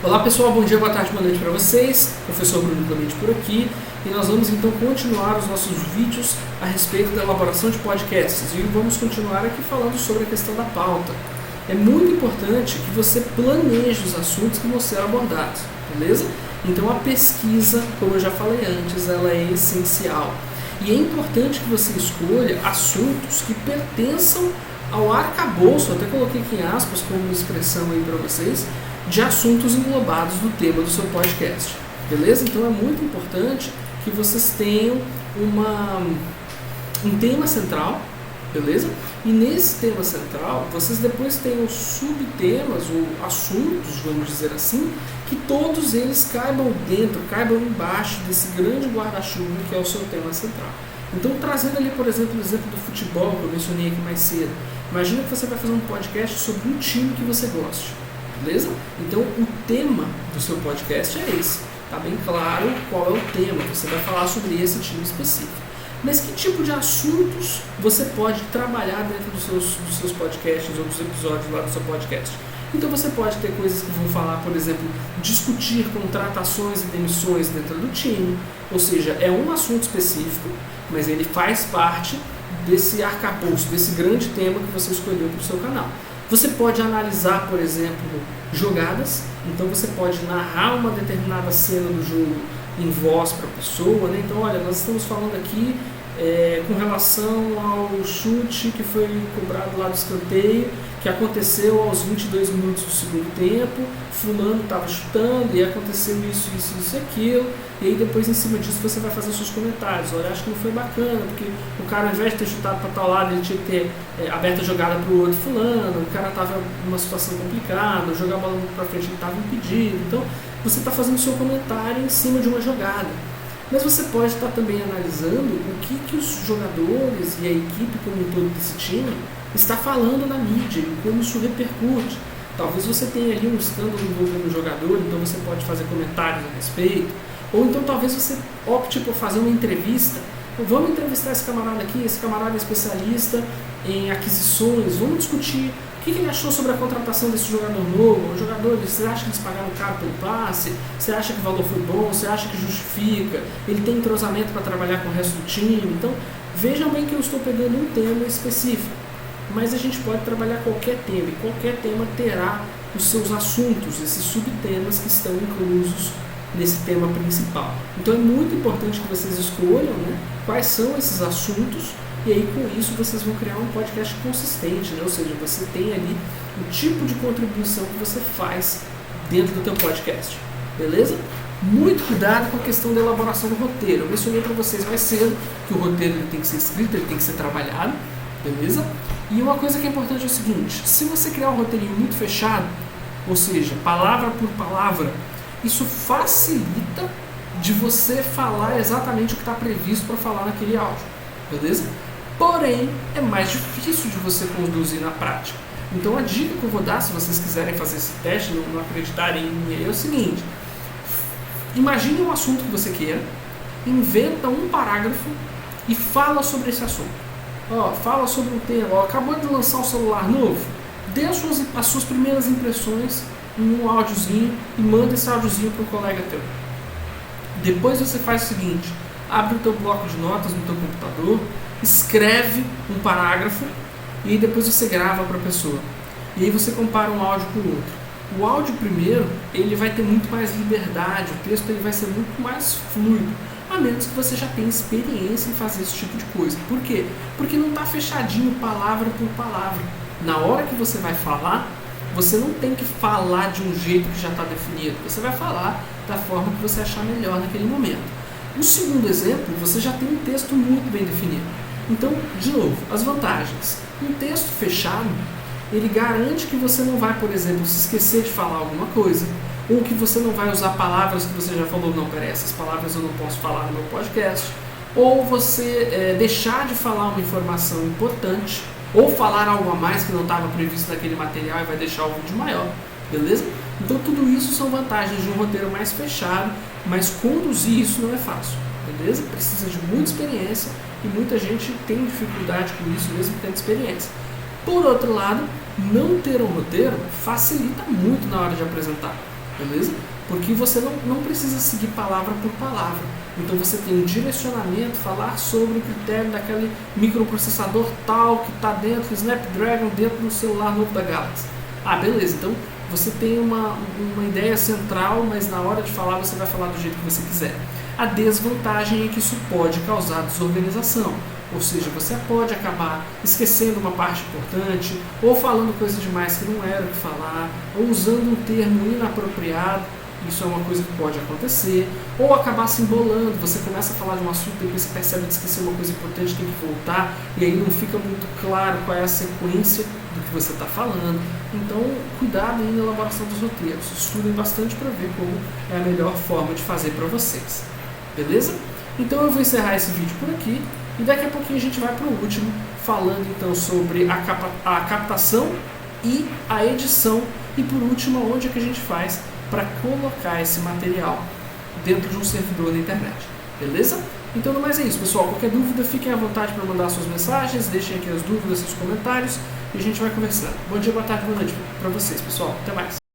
Olá pessoal, bom dia, boa tarde, boa noite para vocês. Professor Bruno Clemente por aqui e nós vamos então continuar os nossos vídeos a respeito da elaboração de podcasts e vamos continuar aqui falando sobre a questão da pauta. É muito importante que você planeje os assuntos que vão ser abordados, beleza? Então a pesquisa, como eu já falei antes, ela é essencial e é importante que você escolha assuntos que pertençam ao arcabouço, até coloquei aqui em aspas como expressão aí para vocês, de assuntos englobados do tema do seu podcast, beleza? Então é muito importante que vocês tenham um tema central, beleza? E nesse tema central, vocês depois tenham subtemas ou assuntos, vamos dizer assim, que todos eles caibam embaixo desse grande guarda-chuva que é o seu tema central. Então, trazendo ali, por exemplo, o exemplo do futebol, que eu mencionei aqui mais cedo. Imagina que você vai fazer um podcast sobre um time que você goste. Beleza? Então o tema do seu podcast é esse. Está bem claro qual é o tema, você vai falar sobre esse time específico. Mas que tipo de assuntos você pode trabalhar dentro dos seus podcasts ou dos episódios lá do seu podcast? Então você pode ter coisas que vão falar, por exemplo, discutir contratações e demissões dentro do time. Ou seja, é um assunto específico, mas ele faz parte desse arcabouço, desse grande tema que você escolheu para o seu canal. Você pode analisar, por exemplo, jogadas, então você pode narrar uma determinada cena do jogo em voz para a pessoa, né? Então, olha, nós estamos falando aqui com relação ao chute que foi cobrado lá do escanteio, que aconteceu aos 22 minutos do segundo tempo, fulano estava chutando e aconteceu isso e aquilo, e aí depois em cima disso você vai fazer seus comentários. Olha, acho que não foi bacana, porque o cara ao invés de ter chutado para tal lado, ele tinha que ter aberto a jogada para o outro fulano, o cara estava numa situação complicada, jogar a bola para frente ele estava impedido. Então você está fazendo seu comentário em cima de uma jogada. Mas você pode estar também analisando o que os jogadores e a equipe como um todo desse time está falando na mídia e como isso repercute. Talvez você tenha ali um escândalo envolvendo o jogador, então você pode fazer comentários a respeito. Ou então talvez você opte por fazer uma entrevista. Vamos entrevistar esse camarada aqui, esse camarada é especialista em aquisições, vamos discutir o que ele achou sobre a contratação desse jogador novo. O jogador, você acha que eles pagaram caro pelo passe? Você acha que o valor foi bom? Você acha que justifica? Ele tem entrosamento para trabalhar com o resto do time? Então, vejam bem que eu estou pegando um tema específico, mas a gente pode trabalhar qualquer tema, e qualquer tema terá os seus assuntos, esses subtemas que estão inclusos nesse tema principal. Então, é muito importante que vocês escolham, né, quais são esses assuntos. E aí, com isso, vocês vão criar um podcast consistente, né? Ou seja, você tem ali o tipo de contribuição que você faz dentro do teu podcast, beleza? Muito cuidado com a questão da elaboração do roteiro. Eu mencionei para vocês mais cedo que o roteiro ele tem que ser escrito, ele tem que ser trabalhado, beleza? E uma coisa que é importante é o seguinte, se você criar um roteirinho muito fechado, ou seja, palavra por palavra, isso facilita de você falar exatamente o que está previsto para falar naquele áudio, beleza? Porém, é mais difícil de você conduzir na prática. Então a dica que eu vou dar, se vocês quiserem fazer esse teste, não acreditarem em mim, é o seguinte: imagine um assunto que você queira, inventa um parágrafo e fala sobre esse assunto. Fala sobre um tema, acabou de lançar um celular novo, dê as suas primeiras impressões em um áudiozinho e manda esse áudiozinho para um colega teu. Depois você faz o seguinte: abre o teu bloco de notas no teu computador, escreve um parágrafo e depois você grava para a pessoa. E aí você compara um áudio com o outro. O áudio primeiro, ele vai ter muito mais liberdade, o texto ele vai ser muito mais fluido, a menos que você já tenha experiência em fazer esse tipo de coisa. Por quê? Porque não está fechadinho palavra por palavra. Na hora que você vai falar, você não tem que falar de um jeito que já está definido. Você vai falar da forma que você achar melhor naquele momento. No segundo exemplo, você já tem um texto muito bem definido. Então, de novo, as vantagens. Um texto fechado, ele garante que você não vai, por exemplo, se esquecer de falar alguma coisa, ou que você não vai usar palavras que você já falou, não, peraí, essas palavras eu não posso falar no meu podcast, ou você deixar de falar uma informação importante, ou falar algo a mais que não estava previsto naquele material e vai deixar o vídeo maior, beleza? Então tudo isso são vantagens de um roteiro mais fechado, mas conduzir isso não é fácil, beleza? Precisa de muita experiência e muita gente tem dificuldade com isso mesmo tendo experiência. Por outro lado, não ter um roteiro facilita muito na hora de apresentar. beleza? Porque você não precisa seguir palavra por palavra. Então você tem um direcionamento, falar sobre o critério daquele microprocessador tal que está dentro do Snapdragon, dentro do celular novo da Galaxy. Ah, beleza, então você tem uma ideia central, mas na hora de falar você vai falar do jeito que você quiser. A desvantagem é que isso pode causar desorganização, ou seja, você pode acabar esquecendo uma parte importante, ou falando coisa demais que não era o que falar, ou usando um termo inapropriado, isso é uma coisa que pode acontecer, ou acabar se embolando, você começa a falar de um assunto, depois você percebe que esqueceu uma coisa importante, tem que voltar, e aí não fica muito claro qual é a sequência do que você está falando. Então, cuidado aí na elaboração dos roteiros, estudem bastante para ver como é a melhor forma de fazer para vocês. Beleza? Então eu vou encerrar esse vídeo por aqui e daqui a pouquinho a gente vai para o último, falando então sobre a captação e a edição e por último onde é que a gente faz para colocar esse material dentro de um servidor na internet. Beleza? Então no mais é isso, pessoal. Qualquer dúvida, fiquem à vontade para mandar suas mensagens, deixem aqui as dúvidas, seus comentários e a gente vai conversando. Bom dia, boa tarde, boa noite para vocês, pessoal. Até mais.